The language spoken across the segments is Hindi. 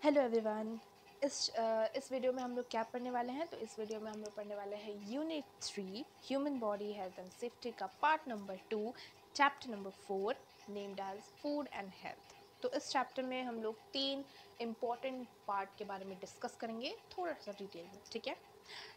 Hello everyone. इस वीडियो में हम लोग क्या पढ़ने वाले हैं? तो इस वीडियो में हम लोग पढ़ने वाले हैं unit 3 human body health and safety का part number 2 chapter number 4 named as food and health. तो इस चैप्टर में हम लोग 3 इम्पॉर्टेंट पार्ट के बारे में डिस्कस करेंगे थोड़ा सा डिटेल में, ठीक है।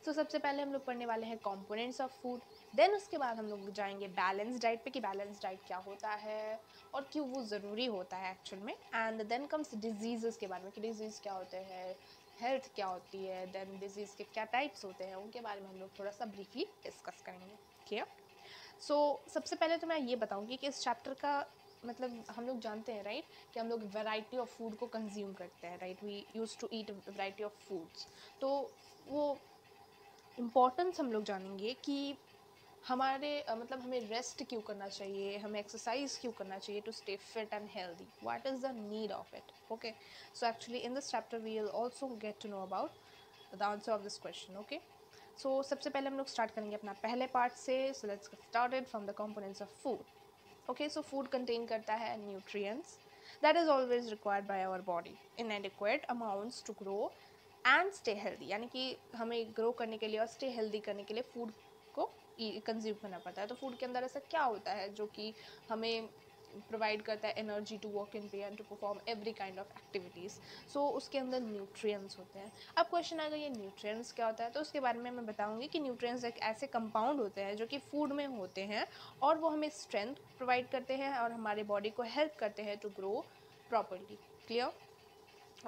तो सबसे पहले हम लोग पढ़ने वाले हैं कंपोनेंट्स ऑफ फूड। देन उसके बाद हम लोग जाएंगे बैलेंस डाइट पे कि बैलेंस डाइट क्या होता है और क्यों वो ज़रूरी होता है एक्चुअल में। एंड देन कम्स डिजीज़ के बारे में कि डिजीज़ क्या होते हैं, हेल्थ क्या होती है, देन डिजीज़ के क्या टाइप्स होते हैं, उनके बारे में हम लोग थोड़ा सा ब्रीफली डिस्कस करेंगे। क्लियर? सो सबसे पहले तो मैं ये बताऊंगी कि इस चैप्टर का मतलब हम लोग जानते हैं राइट कि हम लोग वैरायटी ऑफ फूड को कंज्यूम करते हैं, right. We use to eat variety of foods. तो वो इम्पॉर्टेंस हम लोग जानेंगे कि हमारे मतलब हमें रेस्ट क्यों करना चाहिए, हमें एक्सरसाइज क्यों करना चाहिए to stay fit and healthy, what is the need of it. Okay, so actually in this chapter we will also get to know about the answer of this question. Okay, so सबसे पहले हम लोग स्टार्ट करेंगे अपना पहले पार्ट से। So let's get started from the components of food. Okay, so food contain करता है nutrients that is always required by our body in adequate amounts to grow and stay healthy. यानी कि हमें ग्रो करने के लिए और स्टे हेल्दी करने के लिए फूड को कंज्यूम करना पड़ता है। तो फूड के अंदर ऐसा क्या होता है जो कि हमें प्रोवाइड करता है energy to work in pay and to perform every kind of activities. So उसके अंदर न्यूट्रिएंट्स होते हैं। अब क्वेश्चन आएगा ये न्यूट्रिएंट्स क्या होता है, तो उसके बारे में मैं बताऊंगी कि न्यूट्रिएंट्स एक ऐसे कंपाउंड होते हैं जो कि फूड में होते हैं और वो हमें स्ट्रेंथ प्रोवाइड करते हैं और हमारे बॉडी को हेल्प करते हैं टू ग्रो प्रॉपरली। क्लियर?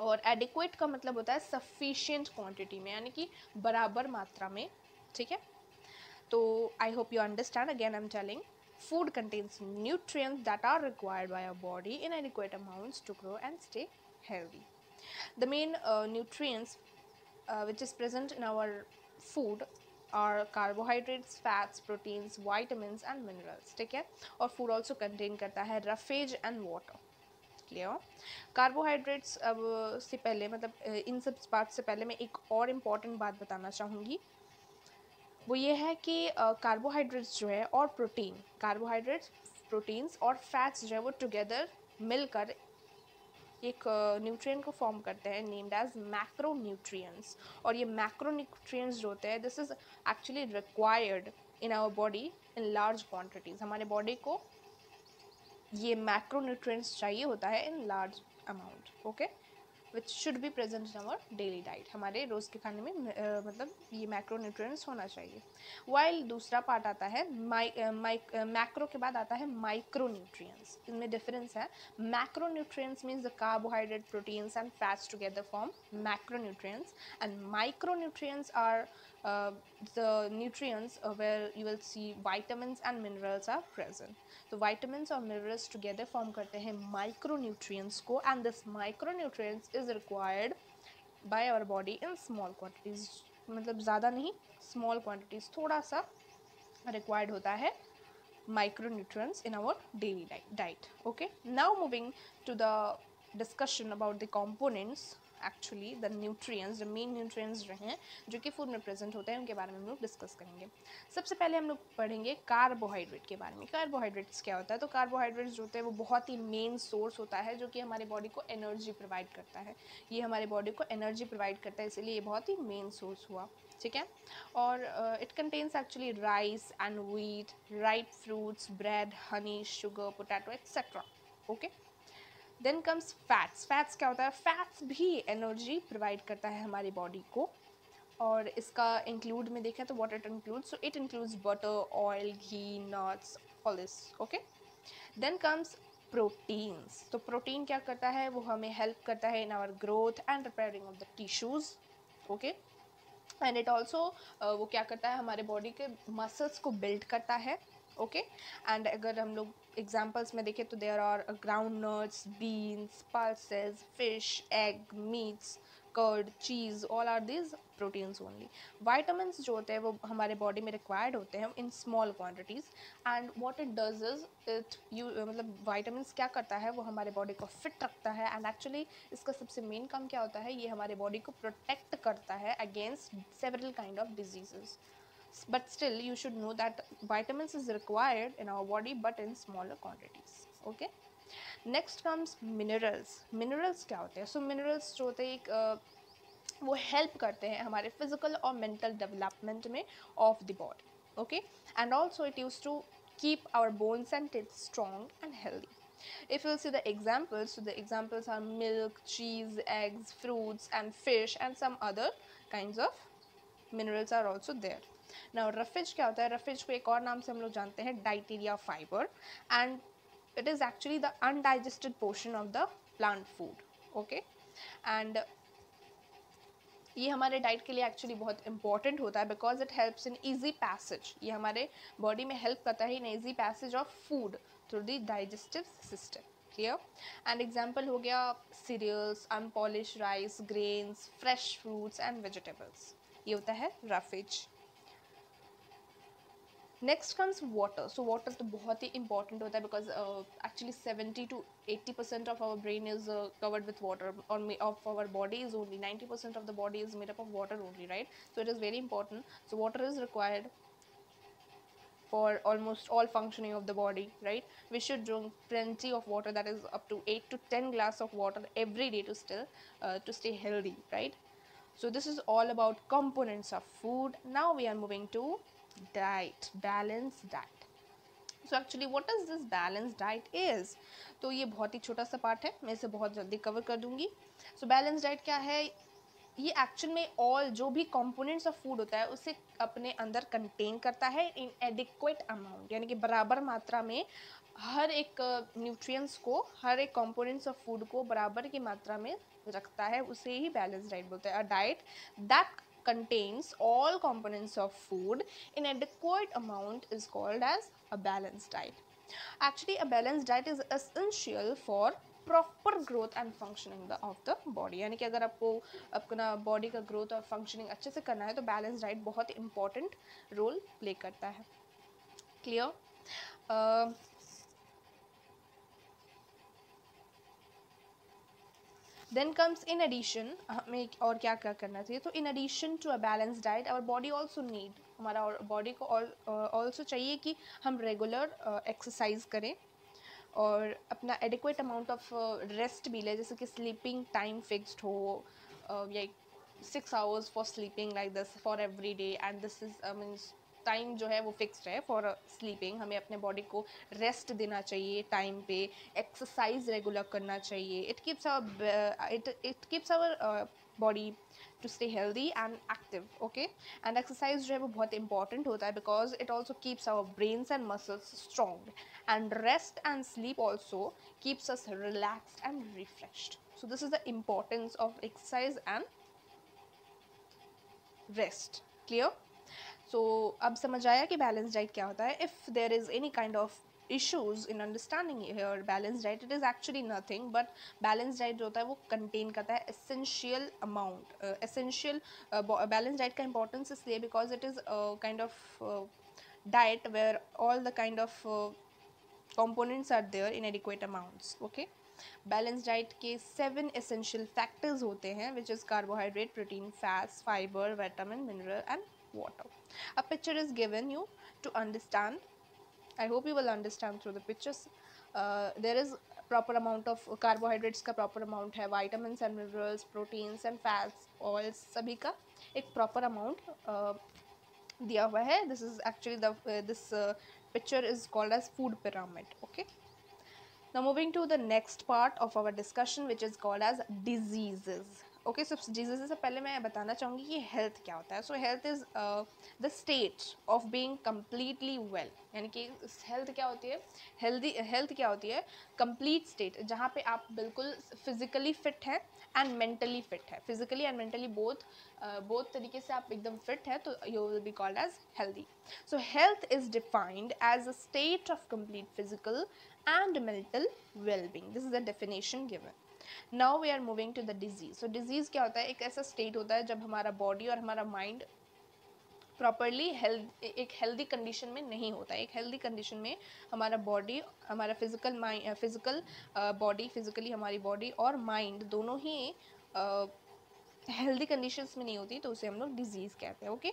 और एडिक्वेट का मतलब होता है सफिशिएंट क्वांटिटी में, यानी कि बराबर मात्रा में, ठीक है। तो I hope you understand. Again I am telling food contains nutrients that are required by our body in adequate amounts to grow and stay healthy. The main nutrients which is present in our food are carbohydrates, fats, proteins, vitamins and minerals, ठीक है। और food also contain करता है roughage and water। Clear? Carbohydrates अब से पहले मतलब इन सब बात से पहले मैं एक और इम्पॉर्टेंट बात बताना चाहूँगी। वो ये है कि कार्बोहाइड्रेट्स जो है और कार्बोहाइड्रेट्स, प्रोटीन्स और फैट्स जो है वो टुगेदर मिलकर एक न्यूट्रिएंट को फॉर्म करते हैं नेम्ड एज मैक्रो न्यूट्रिएंट्स। और ये मैक्रो न्यूट्रिएंट्स जो होते हैं this is actually required in our body in large quantities. हमारे बॉडी को ये मैक्रो न्यूट्रिएंट्स चाहिए होता है in large amount, okay, which should be present in our daily diet. हमारे रोज़ के खाने में मतलब ये मैक्रो न्यूट्रिएंट्स होना चाहिए। वाइल दूसरा पार्ट आता है मैक्रो के बाद आता है माइक्रो न्यूट्रिएंट्स। इनमें डिफरेंस है। Macro nutrients means the carbohydrate, proteins and fats together form macro nutrients, and micro nutrients are the nutrients where you will see vitamins and minerals are present. तो vitamins और minerals together form करते हैं micronutrients को, and this micronutrients is required by our body in small quantities। मतलब ज़्यादा नहीं, small quantities, थोड़ा सा required होता है micronutrients in our daily diet। Okay, now moving to the discussion about the components, actually the nutrients, the main nutrients जो हैं जो कि फूड में प्रेजेंट होते हैं उनके बारे में हम लोग डिस्कस करेंगे। सबसे पहले हम लोग पढ़ेंगे कार्बोहाइड्रेट के बारे में। कार्बोहाइड्रेट्स क्या होता है? तो कार्बोहाइड्रेट्स जो होते हैं वो बहुत ही मेन सोर्स होता है जो कि हमारे बॉडी को एनर्जी प्रोवाइड करता है। ये हमारे बॉडी को एनर्जी प्रोवाइड करता है, इसीलिए ये बहुत ही मेन सोर्स हुआ, ठीक है। और it contains actually rice and wheat, ripe fruits, bread, honey, sugar, potato etcetera. Okay, then comes fats. Fats क्या होता है? फैट्स भी एनर्जी प्रोवाइड करता है हमारी बॉडी को, और इसका इंक्लूड में देखें तो what it includes, so it includes butter, oil, ghee, nuts, all this. Okay, then comes proteins. तो प्रोटीन क्या करता है? वो हमें हेल्प करता है in our growth and repairing of the tissues. Okay, and it also वो क्या करता है? हमारे बॉडी के मसल्स को बिल्ड करता है। ओके, एंड अगर हम लोग एग्जाम्पल्स में देखें तो there are ground nuts, beans, pulses, fish, egg, meats, curd, cheese, all are these proteins only. Vitamins जो होते हैं वो हमारे बॉडी में रिक्वायर्ड होते हैं in small quantities, and what it does is it you मतलब वाइटामिन्स क्या करता है? वो हमारे बॉडी को फिट रखता है, एंड एक्चुअली इसका सबसे मेन काम क्या होता है? ये हमारे बॉडी को प्रोटेक्ट करता है against several kind of diseases. But still you should know that vitamins is required in our body but in smaller quantities. Okay, next comes minerals. Minerals क्या होते हैं? सो मिनरल्स जो होते हैं वो हेल्प करते हैं हमारे फिजिकल और मेंटल डेवलपमेंट में of the body. Okay, and also it use to keep our bones and teeth strong and healthy. If you'll see the examples, so the examples are milk, cheese, eggs, fruits, and fish, and some other kinds of minerals are also there. Now roughage क्या होता है? roughage को एक और नाम से हम लोग जानते हैं ditheria fiber, and it is actually the undigested portion of the plant food. Okay, and ये हमारे डाइट के लिए एक्चुअली बहुत इंपॉर्टेंट होता है because it helps in easy passage. ये हमारे बॉडी में हेल्प करता है in easy passage of food through the digestive system. Clear? And example हो गया cereals, unpolish rice, grains, fresh fruits and vegetables. ये होता है roughage. Next comes water. So water तो बहुत ही इंपॉर्टेंट होता है because actually 70 to 80% of our brain is covered with water, और of our body is only 90% of the body is made up of water only, right? So it is very important. So water is required for almost all functioning of the body, right? We should drink plenty of water, that is up to 8 to 10 glass of water every day to stay healthy, right? So this is all about components of food. Now we are moving to diet, balanced diet. So actually what is this balanced diet is? तो ये बहुत ही छोटा सा पार्ट है, मैं इसे बहुत जल्दी कवर कर दूंगी. So balanced diet क्या है? ये एक्चुअल में ऑल जो भी कंपोनेंट्स ऑफ फूड होता है उसे अपने अंदर कंटेन करता है इन एडिक्वेट अमाउंट, यानी कि बराबर मात्रा में हर एक न्यूट्रिएंट्स को, हर एक कंपोनेंट्स ऑफ फूड को बराबर की मात्रा में रखता है, उसे ही बैलेंस डाइट बोलते हैं. A diet that contains all components of food in adequate amount is called as a balanced diet. Actually a balanced diet is essential for proper growth and functioning of the body. यानी कि अगर आपको अपना बॉडी का ग्रोथ और फंक्शनिंग अच्छे से करना है तो बैलेंस डाइट बहुत इंपॉर्टेंट रोल प्ले करता है. Clear? Then comes in addition, हमें और क्या क्या करना चाहिए? तो in addition to a balance diet our body also need, हमारा बॉडी को ऑल्सो चाहिए कि हम रेगुलर एक्सरसाइज करें और अपना एडिक्वेट अमाउंट ऑफ रेस्ट भी ले, जैसे कि स्लीपिंग टाइम फिक्स्ड हो, या 6 hours for sleeping like this for every day, and this is means time जो है वो फिक्स्ड है फॉर स्लीपिंग. हमें अपने बॉडी को रेस्ट देना चाहिए टाइम पे, एक्सरसाइज रेगुलर करना चाहिए. It keeps our body to stay healthy and active. Okay, and exercise जो है वो बहुत important होता है because it also keeps our brains and muscles strong, and rest and sleep also keeps us relaxed and refreshed. So this is the importance of exercise and rest. Clear? So अब समझ आया कि balanced diet क्या होता है. If there is any kind of issues in understanding your balanced diet, it is actually nothing but balanced diet जो होता है वो contain करता है essential amount, balanced diet का importance इसलिए because it is a kind of diet where all the kind of components are there in adequate amounts. Okay, balanced diet के 7 essential factors होते हैं, which is carbohydrate, protein, fats, fiber, vitamin, mineral and water. A picture is given you to understand. I hope you will understand through the pictures. There is proper amount of carbohydrates का proper amount है, vitamins and minerals, proteins and fats, oils, सभी का एक proper amount दिया हुआ है. This is actually this picture is called as food pyramid. Okay. Now moving to the next part of our discussion, which is called as diseases. Okay, so diseases से पहले मैं बताना चाहूँगी कि health क्या होता है. So health is the state of being completely well. यानी कि health क्या होती है? Health क्या होती है? Complete state, जहाँ पे आप बिल्कुल physically fit हैं and mentally fit है. Physically and mentally both तरीके से आप एकदम fit है तो you will be called as healthy. So health is defined as a state of complete physical and mental well-being. This is the definition given. Now we are moving to the disease. So disease क्या होता है? एक ऐसा state होता है जब हमारा body और हमारा mind प्रॉपरली एक हेल्दी कंडीशन में नहीं होता है. एक हेल्दी कंडीशन में हमारा बॉडी, हमारा फिजिकल बॉडी, फिजिकली हमारी बॉडी और माइंड दोनों ही हेल्दी कंडीशंस में नहीं होती, तो उसे हम लोग डिजीज़ कहते हैं. ओके,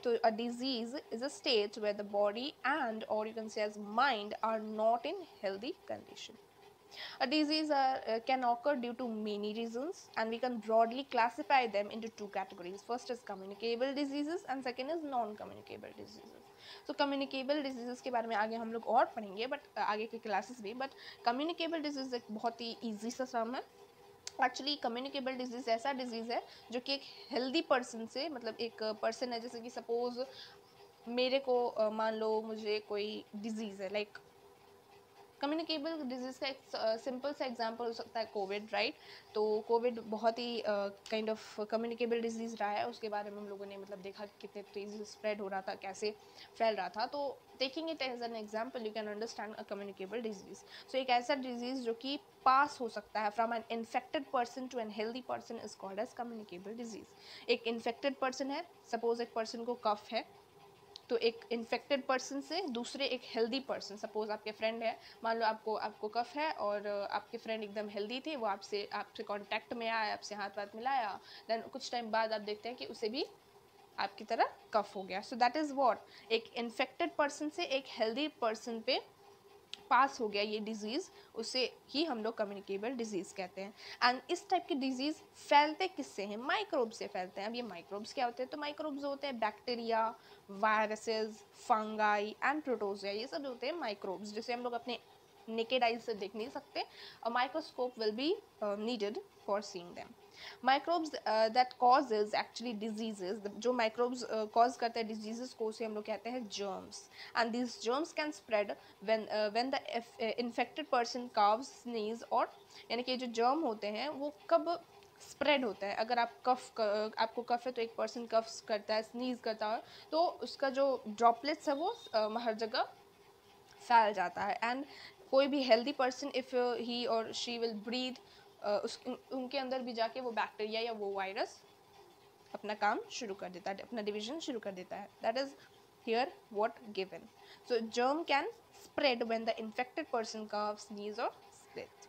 तो a disease is a state where the body and और you can say as mind are not in healthy condition. A disease can occur due to many reasons, and we can broadly classify them into two categories. First is communicable diseases and second is non-communicable diseases. So communicable diseases के बारे में आगे हम लोग और पढ़ेंगे, बट आगे के क्लासेस भी. बट communicable disease एक बहुत ही ईजी सा टर्म है. एक्चुअली कम्युनिकेबल डिजीज़ ऐसा डिजीज़ है जो कि एक हेल्दी पर्सन से, मतलब एक पर्सन है, जैसे कि सपोज मेरे को मान लो मुझे कोई डिजीज़ है, लाइक कम्युनिकेबल डिजीज़ का एक सिंपल सा एग्जांपल हो सकता है कोविड, राइट. तो कोविड बहुत ही काइंड ऑफ कम्युनिकेबल डिजीज़ रहा है. उसके बारे में हम लोगों ने मतलब देखा कि कितने तेज़ी से स्प्रेड हो रहा था, कैसे फैल रहा था. तो taking it as an example you can understand a communicable disease. सो एक ऐसा डिजीज़ जो कि पास हो सकता है from an infected person to N healthy person is called as communicable disease. एक इन्फेक्टेड पर्सन है, सपोज एक पर्सन को कफ है, तो एक इन्फेक्टेड पर्सन से दूसरे एक हेल्दी पर्सन, सपोज आपके फ्रेंड है, मान लो आपको कफ है और आपके फ्रेंड एकदम हेल्दी थे, वो आपसे कांटेक्ट में आया, आपसे हाथ वाथ मिलाया, देन कुछ टाइम बाद आप देखते हैं कि उसे भी आपकी तरह कफ हो गया. सो दैट इज़ व्हाट, एक इन्फेक्टेड पर्सन से एक हेल्दी पर्सन पे पास हो गया ये डिजीज़, उसे ही हम लोग कम्युनिकेबल डिजीज़ कहते हैं. एंड इस टाइप के डिजीज़ फैलते किससे हैं? माइक्रोब से फैलते हैं. अब ये माइक्रोब्स क्या होते हैं? तो माइक्रोब्स होते हैं बैक्टीरिया, वायरसेस, फंगाई एंड प्रोटोजिया. ये सब होते हैं माइक्रोब्स, जिसे हम लोग अपने नेकेड आइज से देख नहीं सकते. A microscope will be needed for seeing them. Microbes that causes actually diseases, जो माइक्रोब्स कॉज करते हैं डिजीजेस को, उसे हम लोग कहते हैं germs. And these germs can spread when the infected person coughs, sneeze, और यानी कि जो जर्म होते हैं वो कब स्प्रेड होता है? अगर आपको कफ है तो एक पर्सन कफ करता है, स्नीज करता है, तो उसका जो ड्रॉपलेट्स है वो हर जगह फैल जाता है. एंड कोई भी हेल्दी पर्सन इफ़ ही और शी विल ब्रीथ, उनके अंदर भी जाके वो बैक्टीरिया या वो वायरस अपना काम शुरू कर देता है, अपना डिवीजन शुरू कर देता है. That is here what given. So germ can spread when the infected person coughs, sneezes or spits.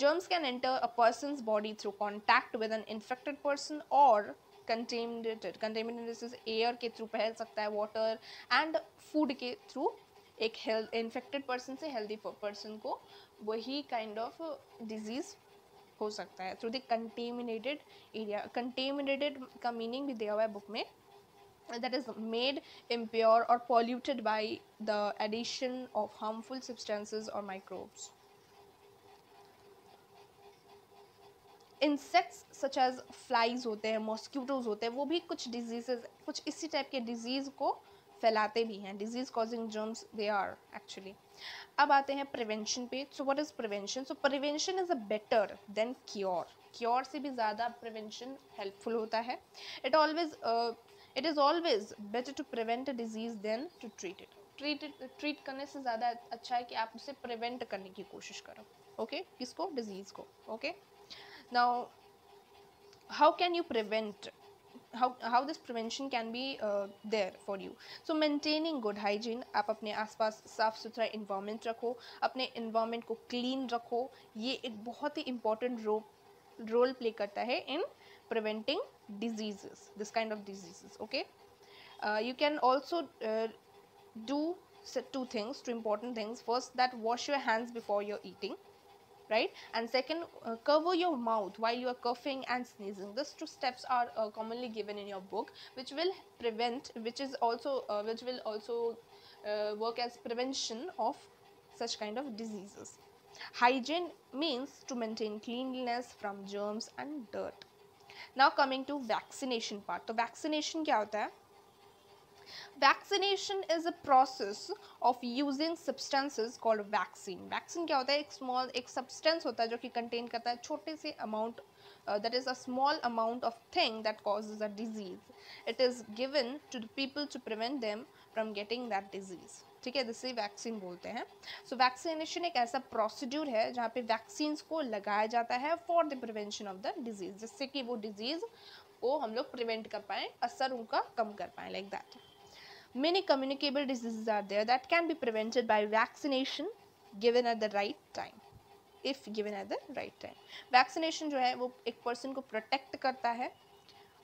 Germs can enter a person's body through contact with an infected person or contaminated. Contaminated is air के through फैल सकता है, water and food के through. एक infected person से healthy person को वही kind of disease हो सकता है through the contaminated area. Contaminated का meaning भी दिया हुआ है बुक में, that is made impure or polluted by the addition of harmful substances or microbes. Insects such as flies होते हैं, mosquitoes होते हैं, वो भी कुछ diseases, कुछ इसी टाइप के disease को फैलाते भी हैं. disease causing germs they are actually. अब आते हैं prevention पे. so what is prevention? so prevention is a better than cure. cure से भी ज़्यादा prevention helpful होता है. It is always better to prevent a disease than to treat it. treat करने से ज़्यादा अच्छा है कि आप उसे prevent करने की कोशिश करो. okay? किसको? disease को. okay? Now how can you prevent, how this prevention can be there for you? so maintaining good hygiene, आप अपने आसपास साफ सुथरा environment रखो, अपने environment को clean रखो. ये एक बहुत ही important role play करता है in preventing diseases, this kind of diseases. okay? You can also do two things, two important things. first, that wash your hands before you're eating, right? and second, cover your mouth while you are coughing and sneezing. These two steps are commonly given in your book, which will prevent, which will also work as prevention of such kind of diseases. Hygiene means to maintain cleanliness from germs and dirt. Now coming to vaccination part. तो vaccination क्या होता है? Vaccination is a process of using substances called vaccine. Vaccine क्या होता है? एक substance होता है जो कि contain करता है छोटे से amount, that is a small amount of thing that causes a disease. It is given to the people to prevent them from getting that disease. ठीक है, जिसे वैक्सीन बोलते हैं. सो वैक्सीनेशन एक ऐसा प्रोसीड्यूर है जहाँ पे वैक्सीन्स को लगाया जाता है for the prevention of the disease, जिससे कि वो डिजीज को हम लोग प्रिवेंट कर पाएँ, असर उनका कम कर पाएँ, like that. Many communicable diseases are there that can be prevented by vaccination given at the right time. If given at the right time. Vaccination जो है वो एक person को protect करता है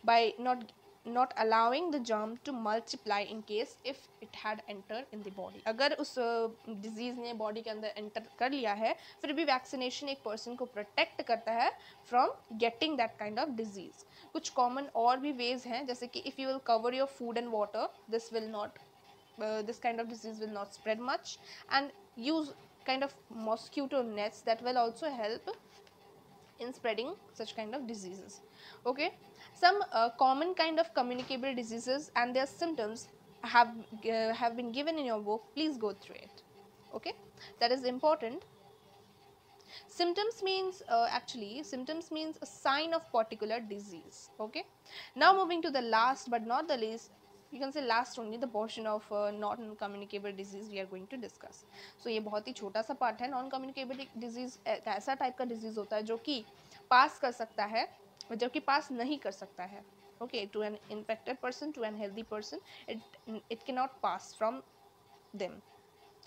by not not allowing the germ to multiply in case if it had entered in the body. अगर उस disease ने body के अंदर enter कर लिया है, फिर भी vaccination एक person को protect करता है from getting that kind of disease. कुछ common और भी ways हैं, जैसे कि if you will cover your food and water, this kind of disease will not spread much, and use kind of mosquito nets that will also help in spreading such kind of diseases. Okay, some common kind of communicable diseases and their symptoms have been given in your book. Please go through it. Okay, that is important. Symptoms means symptoms means a sign of particular disease. Okay, now moving to the last but not the least, you can say last only, the portion of non communicable disease we are going to discuss. So ये बहुत ही छोटा सा पार्ट है. नॉन कम्युनिकेबल डिजीज ऐसा टाइप का डिजीज होता है जो कि पास कर सकता है, जबकि पास नहीं कर सकता है. Okay, to an infected person, to an healthy person, it cannot pass from them.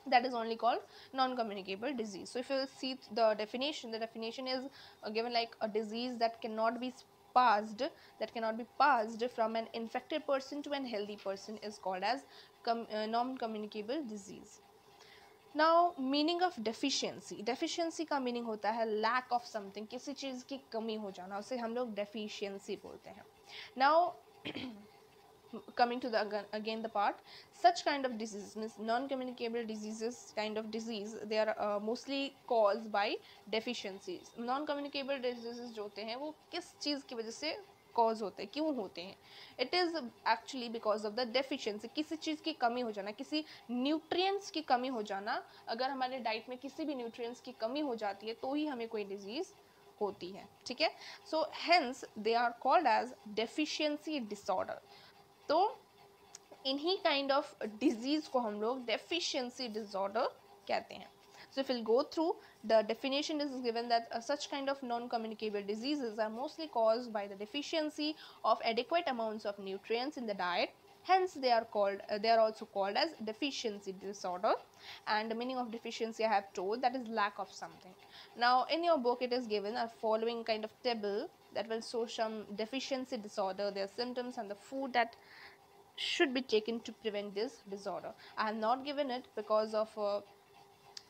That is only called non-communicable disease. So if you see the definition is given like a disease that cannot be passed from an infected person to an healthy person is called as non-communicable disease. Now meaning of deficiency का meaning होता है lack of something, किसी चीज की कमी हो जाना, उसे हम लोग deficiency बोलते हैं. Now coming to the again the part, such kind of diseases means non-communicable diseases kind of disease, they are mostly caused by deficiencies. non-communicable diseases जो होते हैं वो किस चीज़ की वजह से कॉज होते हैं, क्यों होते हैं? It is actually because of the deficiency, किसी चीज़ की कमी हो जाना, किसी न्यूट्रिएंट्स की कमी हो जाना. अगर हमारे डाइट में किसी भी न्यूट्रिएंट्स की कमी हो जाती है तो ही हमें कोई डिजीज़ होती है. ठीक है, so hence they are called as deficiency disorder. तो इन्हीं काइंड ऑफ डिजीज को हम लोग डेफिशिएंसी डिसऑर्डर कहते हैं. So if we'll go through the definition, is given that such kind of non-communicable diseases are mostly caused by the deficiency of adequate amounts of nutrients in the diet. Hence they are also called as deficiency disorder. And the meaning of deficiency I have told, that is lack of something. Now in your book it is given a following kind of table that will show some deficiency disorder, their symptoms, and the food that should be taken to prevent this disorder. I have not given it because of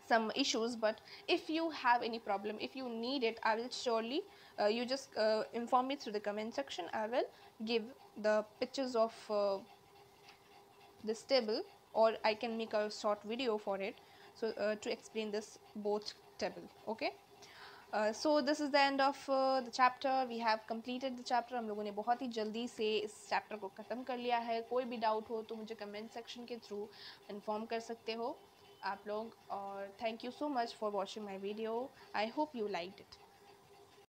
some issues, but if you have any problem, if you need it, I will surely you just inform me through the comment section. I will give the pictures of this table, or I can make a short video for it, so to explain this both table. Okay, so this is the end of the chapter. We have completed the chapter. हम लोगों ने बहुत ही जल्दी से इस chapter को ख़त्म कर लिया है. कोई भी doubt हो तो मुझे comment section के through inform कर सकते हो आप लोग. और thank you so much for watching my video. I hope you liked it.